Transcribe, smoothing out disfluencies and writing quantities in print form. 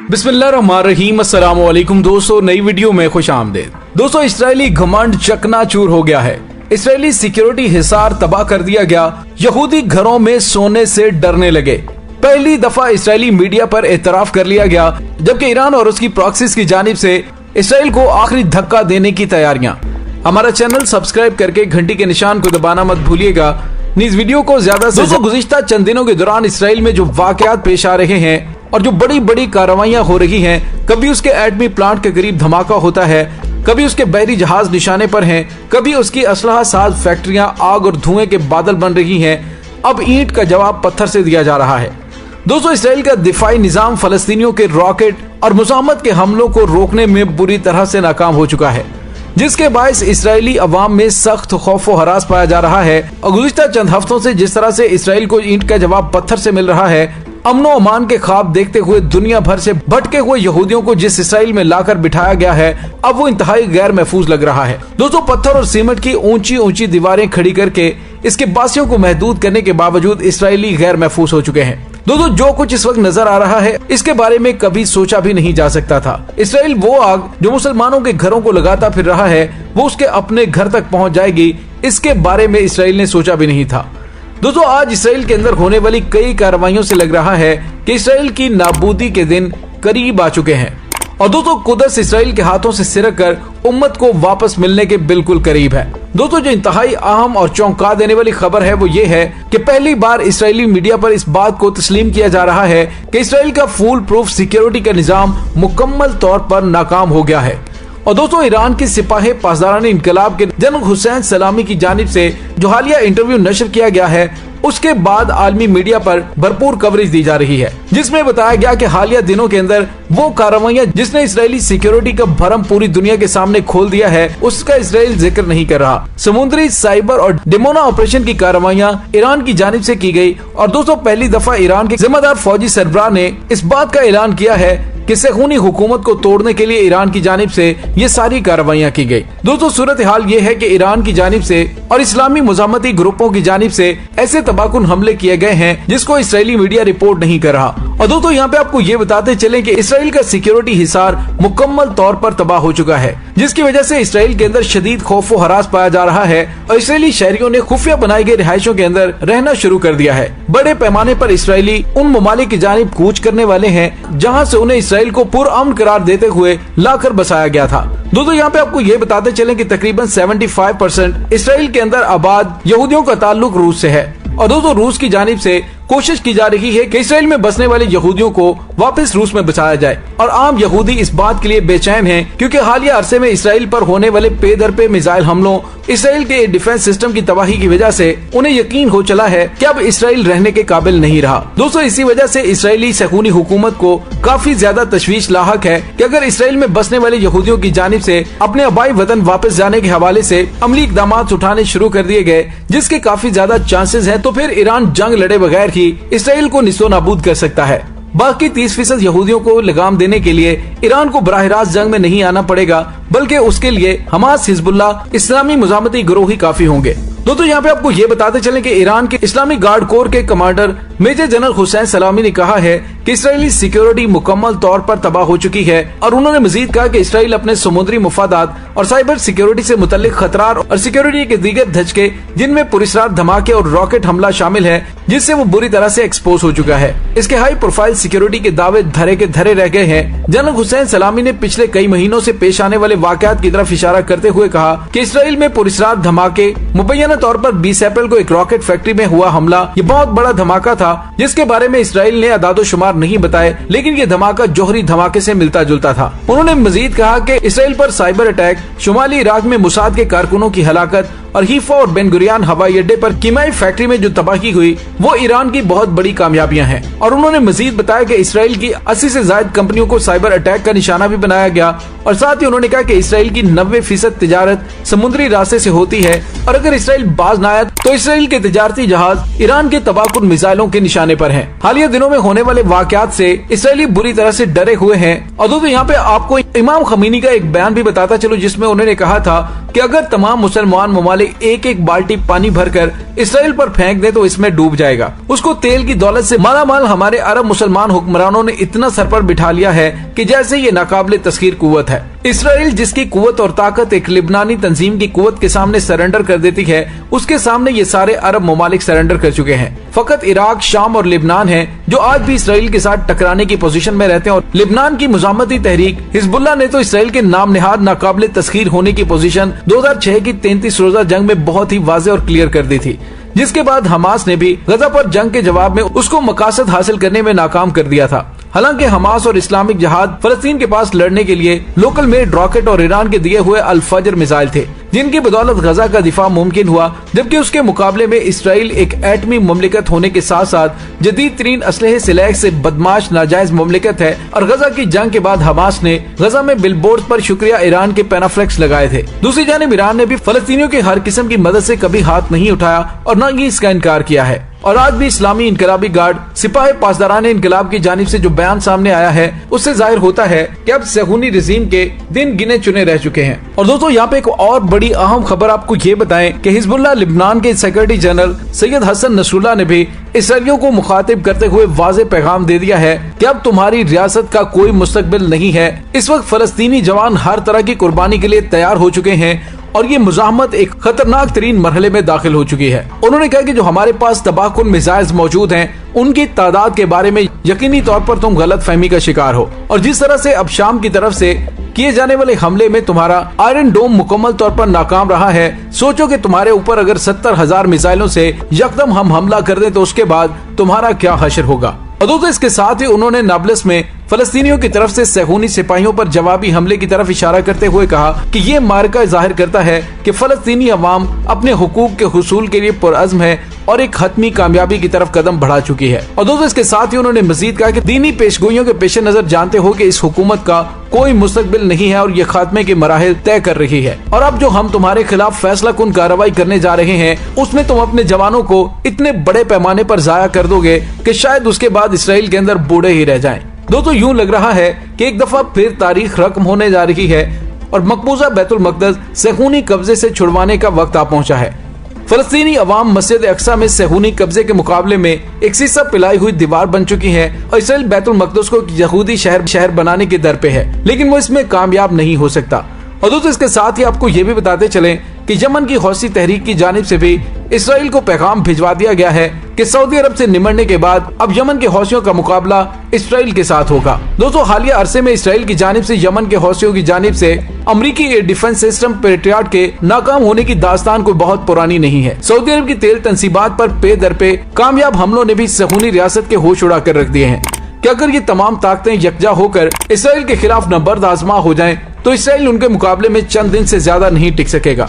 बिस्मिल्लाहिर्रहमानिर्रहीम। अस्सलाम वालेकुम दोस्तों, नई वीडियो में खुश आमदीद। दोस्तों, इस्राएली घमंड चकनाचूर हो गया है। इस्राएली सिक्योरिटी हिसार तबाह कर दिया गया। यहूदी घरों में सोने से डरने लगे। पहली दफा इस्राएली मीडिया पर एतराफ कर लिया गया, जबकि ईरान और उसकी प्रॉक्सीज की जानिब से इसराइल को आखिरी धक्का देने की तैयारियां। हमारा चैनल सब्सक्राइब करके घंटी के निशान को दबाना मत भूलिएगा। इस वीडियो को ज्यादा से ज्यादा गुज़िश्ता चंद दिनों के दौरान इसराइल में जो वाकयात पेश आ रहे हैं और जो बड़ी बड़ी कार्रवाइयां हो रही हैं, कभी उसके एटमी प्लांट के करीब धमाका होता है, कभी उसके बहरी जहाज निशाने पर हैं, कभी उसकी असलहा साज फैक्ट्रियां आग और धुएं के बादल बन रही हैं। अब ईंट का जवाब पत्थर से दिया जा रहा है। दोस्तों, इसराइल का दिफाई निजाम फलस्तीनियों के रॉकेट और मुज़ाहमत के हमलों को रोकने में बुरी तरह से नाकाम हो चुका है, जिसके बायस इसराइली अवाम में सख्त खौफ व हरास पाया जा रहा है। और गुज़िश्ता चंद हफ्तों से जिस तरह से इसराइल को ईंट का जवाब पत्थर से मिल रहा है, अमनो अमान के ख्वाब देखते हुए दुनिया भर से भटके हुए यहूदियों को जिस इसराइल में लाकर बिठाया गया है, अब वो इंतहाई गैर महफूज लग रहा है। दोस्तों, पत्थर और सीमेंट की ऊंची ऊंची दीवारें खड़ी करके इसके बासियों को महदूद करने के बावजूद इसराइली गैर महफूज हो चुके हैं। दोस्तों, जो कुछ इस वक्त नजर आ रहा है, इसके बारे में कभी सोचा भी नहीं जा सकता था। इसराइल वो आग जो मुसलमानों के घरों को लगाता फिर रहा है, वो उसके अपने घर तक पहुंच जाएगी, इसके बारे में इसराइल ने सोचा भी नहीं था। दोस्तों, आज इसराइल के अंदर होने वाली कई कार्रवाइयों से लग रहा है कि इसराइल की नाबूदी के दिन करीब आ चुके हैं। और दोस्तों, कुदस इसराइल के हाथों से सिरक कर उम्मत को वापस मिलने के बिल्कुल करीब है। दोस्तों, जो इंतहाई अहम और चौंका देने वाली खबर है वो ये है कि पहली बार इसराइली मीडिया पर इस बात को तस्लीम किया जा रहा है कि इसराइल का फुल प्रूफ सिक्योरिटी का निजाम मुकम्मल तौर पर नाकाम हो गया है। और दोस्तों, ईरान के सिपाही पासदारान इनकलाब के जनरल हुसैन सलामी की जानिब से जो हालिया इंटरव्यू नशर किया गया है, उसके बाद आलमी मीडिया पर भरपूर कवरेज दी जा रही है, जिसमें बताया गया कि हालिया दिनों के अंदर वो कार्रवाइयां जिसने इसराइली सिक्योरिटी का भरम पूरी दुनिया के सामने खोल दिया है, उसका इसराइल जिक्र नहीं कर रहा। समुद्री, साइबर और डेमोना ऑपरेशन की कार्रवाइयां ईरान की जानिब से की गई। और दोस्तों, पहली दफा ईरान के जिम्मेदार फौजी सरबराह ने इस बात का ऐलान किया है कि सेहूनी हुकूमत को तोड़ने के लिए ईरान की जानिब से ये सारी कार्रवाइयां की गई। दोस्तों, सूरत हाल ये है कि ईरान की जानिब से और इस्लामी मुजामती ग्रुपों की जानिब से ऐसे तबाहकुन हमले किए गए हैं जिसको इसराइली मीडिया रिपोर्ट नहीं कर रहा। और दोस्तों, यहाँ पे आपको ये बताते चलें कि इसराइल का सिक्योरिटी हिसार मुकम्मल तौर पर तबाह हो चुका है, जिसकी वजह से इसराइल के अंदर शदीद खौफ व हरास पाया जा रहा है। और इसराइली शहरियों ने खुफिया बनाई गई रिहायशों के अंदर रहना शुरू कर दिया है। बड़े पैमाने पर इसराइली उन ममालिक की जानिब कूच करने वाले हैं जहाँ से उन्हें इसराइल को पुरअमन करार देते हुए लाकर बसाया गया था। दोस्तों, यहाँ पे आपको ये बताते चलें कि तकरीबन 75% इसराइल के अंदर आबाद यहूदियों का ताल्लुक रूस से है। और दोस्तों, रूस की जानिब से कोशिश की जा रही है कि इसराइल में बसने वाले यहूदियों को वापस रूस में बसाया जाए। और आम यहूदी इस बात के लिए बेचैन हैं क्योंकि हालिया अरसे में इसराइल पर होने वाले पे दर पे मिसाइल हमलों, इसराइल के डिफेंस सिस्टम की तबाही की वजह से उन्हें यकीन हो चला है कि अब इसराइल रहने के काबिल नहीं रहा। दोस्तों, इसी वजह से इसराइली सेहूनी हुकूमत को काफी ज्यादा तशवीश लाहक है कि अगर इसराइल में बसने वाले यहूदियों की जानिब से अपने आबाई वतन वापस जाने के हवाले से अमली इकदाम उठाने शुरू कर दिए गए, जिसके काफी ज्यादा चांसेस है, तो फिर ईरान जंग लड़े बगैर ही इसराइल को निस्तो नाबूद कर सकता है। बाकी 30% यहूदियों को लगाम देने के लिए ईरान को बराह रास्त जंग में नहीं आना पड़ेगा, बल्कि उसके लिए हमास, हिजबुल्लाह, इस्लामी मुजामती गिरोह ही काफी होंगे। दोस्तों, यहाँ पे आपको ये बताते चलें कि ईरान के इस्लामिक गार्ड कोर के कमांडर मेजर जनरल हुसैन सलामी ने कहा है कि इसराइली सिक्योरिटी मुकम्मल तौर पर तबाह हो चुकी है। और उन्होंने मजीद कहा कि इसराइल अपने समुद्री मुफादात और साइबर सिक्योरिटी से मुतल्लिक खतरात और सिक्योरिटी के दीगर धचके, जिनमें पुरस्कार धमाके और रॉकेट हमला शामिल है, जिससे वो बुरी तरह से एक्सपोज हो चुका है। इसके हाई प्रोफाइल सिक्योरिटी के दावे धरे के धरे रह गए हैं। जनरल हुसैन सलामी ने पिछले कई महीनों से पेश आने वाले वाकयात की तरफ इशारा करते हुए कहा कि इसराइल में पुरस्कार धमाके, मुबैना तौर पर 20 अप्रैल को एक रॉकेट फैक्ट्री में हुआ हमला, ये बहुत बड़ा धमाका था जिसके बारे में इसराइल ने अदादो शुमार नहीं बताए, लेकिन ये धमाका जोहरी धमाके से मिलता जुलता था। उन्होंने मजीद कहा कि इसराइल पर साइबर अटैक, शुमाली इराक में मुसाद के कारकुनों की हलाकत और हीफा और बेन गुरियान हवाई अड्डे पर कीमाई फैक्ट्री में जो तबाही हुई, वो ईरान की बहुत बड़ी कामयाबियां हैं। और उन्होंने मजीद बताया कि इसराइल की 80 से ज्यादा कंपनियों को साइबर अटैक का निशाना भी बनाया गया। और साथ ही उन्होंने कहा कि इसराइल की 90% तिजारत समुद्री रास्ते से होती है, और अगर इसराइल बाज न आया तो इसराइल के तिजारती जहाज ईरान के तबाहकुन मिसाइलों के निशाने पर हैं। हालिया दिनों में होने वाले वाकयात से इसराइली बुरी तरह से डरे हुए हैं। और दोस्तों, यहाँ पे आपको इमाम खमीनी का एक बयान भी बताता चलो, जिसमें उन्होंने कहा था कि अगर तमाम मुसलमान ममालिक वाले एक एक बाल्टी पानी भरकर इसराइल पर फेंक दे तो इसमें डूब जाएगा। उसको तेल की दौलत से मालामाल हमारे अरब मुसलमान हुक्मरानों ने इतना सर पर बिठा लिया है कि जैसे ये नाकाबिले तस्खीर कुव्वत है। इसराइल जिसकी कुव्वत और ताकत एक लिबनानी तंजीम की कुव्वत के सामने सरेंडर कर देती है, उसके सामने ये सारे अरब ममालिक सरेंडर कर चुके हैं। फकत इराक, शाम और लिबनान है जो आज भी इसराइल के साथ टकराने की पोजीशन में रहते हैं। और लिबनान की मुजामती तहरीक हिजबुल्लाह ने तो इसराइल के नाम निहाद नाकाबिले तस्खीर होने की पोजीशन 2006 की 33 रोजा जंग में बहुत ही वाज़ेह और क्लियर कर दी थी, जिसके बाद हमास ने भी गजा पर जंग के जवाब में उसको मकासद हासिल करने में नाकाम कर दिया था। हालांकि हमास और इस्लामिक जिहाद फलस्तीन के पास लड़ने के लिए लोकल मेड रॉकेट और ईरान के दिए हुए अल फजर मिसाइल थे, जिनकी बदौलत गजा का दिफा मुमकिन हुआ, जबकि उसके मुकाबले में इसराइल एक एटमी मुमलिकत होने के साथ साथ जदीद तरीन असलहे सिलाह से बदमाश नाजायज मुमलिकत है। और गजा की जंग के बाद हमास ने गजा में बिलबोर्ड पर शुक्रिया ईरान के पैनाफ्लेक्स लगाए थे। दूसरी जानिब ईरान ने भी फलस्तीनियों की हर किस्म की मदद से कभी हाथ नहीं उठाया और न ही इसका इनकार किया है। और आज भी इस्लामी इनकलाबी गार्ड सिपाही पासदारान इनकलाब की जानिब से जो बयान सामने आया है, उससे जाहिर होता है कि अब सहूनी रिजीम के दिन गिने चुने रह चुके हैं। और दोस्तों यहाँ पे एक और बड़ी अहम खबर आपको ये बताएं कि हिजबुल्लाह लिबनान के secretary general Sayyed Hassan Nasrallah ने भी इसराइलियों को मुखातिब करते हुए वाज़ेह पैगाम दे दिया है कि अब तुम्हारी रियासत का कोई मुस्तकबिल नहीं है। इस वक्त फलस्तीनी जवान हर तरह की कुर्बानी के लिए तैयार हो चुके हैं और ये मुजाहमत एक खतरनाक तरीन मरहले में दाखिल हो चुकी है। उन्होंने कहा कि जो हमारे पास तबाहकुन मिसाइल्स मौजूद हैं, उनकी तादाद के बारे में यकीनी तौर पर तुम गलत फहमी का शिकार हो। और जिस तरह से अब शाम की तरफ से किए जाने वाले हमले में तुम्हारा आयरन डोम मुकम्मल तौर पर नाकाम रहा है, सोचो कि तुम्हारे ऊपर अगर 70,000 मिसाइलों से यकदम हम हमला कर दें तो उसके बाद तुम्हारा क्या हशर होगा। और दोस्तों इसके साथ ही उन्होंने नाब्लस में फलस्तीनियों की तरफ से सहूनी सिपाहियों पर जवाबी हमले की तरफ इशारा करते हुए कहा कि ये मार्का जाहिर करता है कि फलस्तीनी अवाम अपने हुकूक के हुसूल के लिए पुरअज़्म है और एक हतमी कामयाबी की तरफ कदम बढ़ा चुकी है। और दोस्तों इसके साथ ही उन्होंने मजीद कहा कि दीनी पेशगोइयों के पेश नजर जानते हो कि इस हुकूमत का कोई मुस्तकबिल नहीं है और ये खात्मे के मराहिल तय कर रही है। और अब जो हम तुम्हारे खिलाफ फैसला कुन कार्रवाई करने जा रहे हैं, उसमें तुम अपने जवानों को इतने बड़े पैमाने पर जाया कर दोगे कि शायद उसके बाद इसराइल के अंदर बूढ़े ही रह जाएं। दोस्तों यूं लग रहा है कि एक दफा फिर तारीख रकम होने जा रही है और मकबूजा बैतुल मक़दस सहूनी कब्जे से छुड़वाने का वक्त आ पहुंचा है। फलस्तीनी अवाम मस्जिद अक्सा में सहूनी कब्जे के मुकाबले में एक सीसा पिलाई हुई दीवार बन चुकी है और इसराइल बैतुल मक़दस को यहूदी शहर बनाने के दर पे है, लेकिन वो इसमें कामयाब नहीं हो सकता। और दोस्तों इसके साथ ही आपको ये भी बताते चलें कि यमन की हौसी तहरीक की जानिब से भी इसराइल को पैगाम भिजवा दिया गया है कि सऊदी अरब से निमटने के बाद अब यमन के हौसियों का मुकाबला इसराइल के साथ होगा। दोस्तों हालिया अरसे में इसराइल की जानिब से यमन के हौसियों की जानिब से अमरीकी एयर डिफेंस सिस्टम पेट्रियट के नाकाम होने की दास्तान कोई बहुत पुरानी नहीं है। सऊदी अरब की तेल तंसीबात पर पे दर पे कामयाब हमलों ने भी सहूनी रियासत के होश उड़ा कर रख दिए हैं कि अगर ये तमाम ताकतें यकजा होकर इसराइल के खिलाफ नबर्द आजमा हो जाएं, तो इसराइल उनके मुकाबले में चंद दिन से ज्यादा नहीं टिक सकेगा।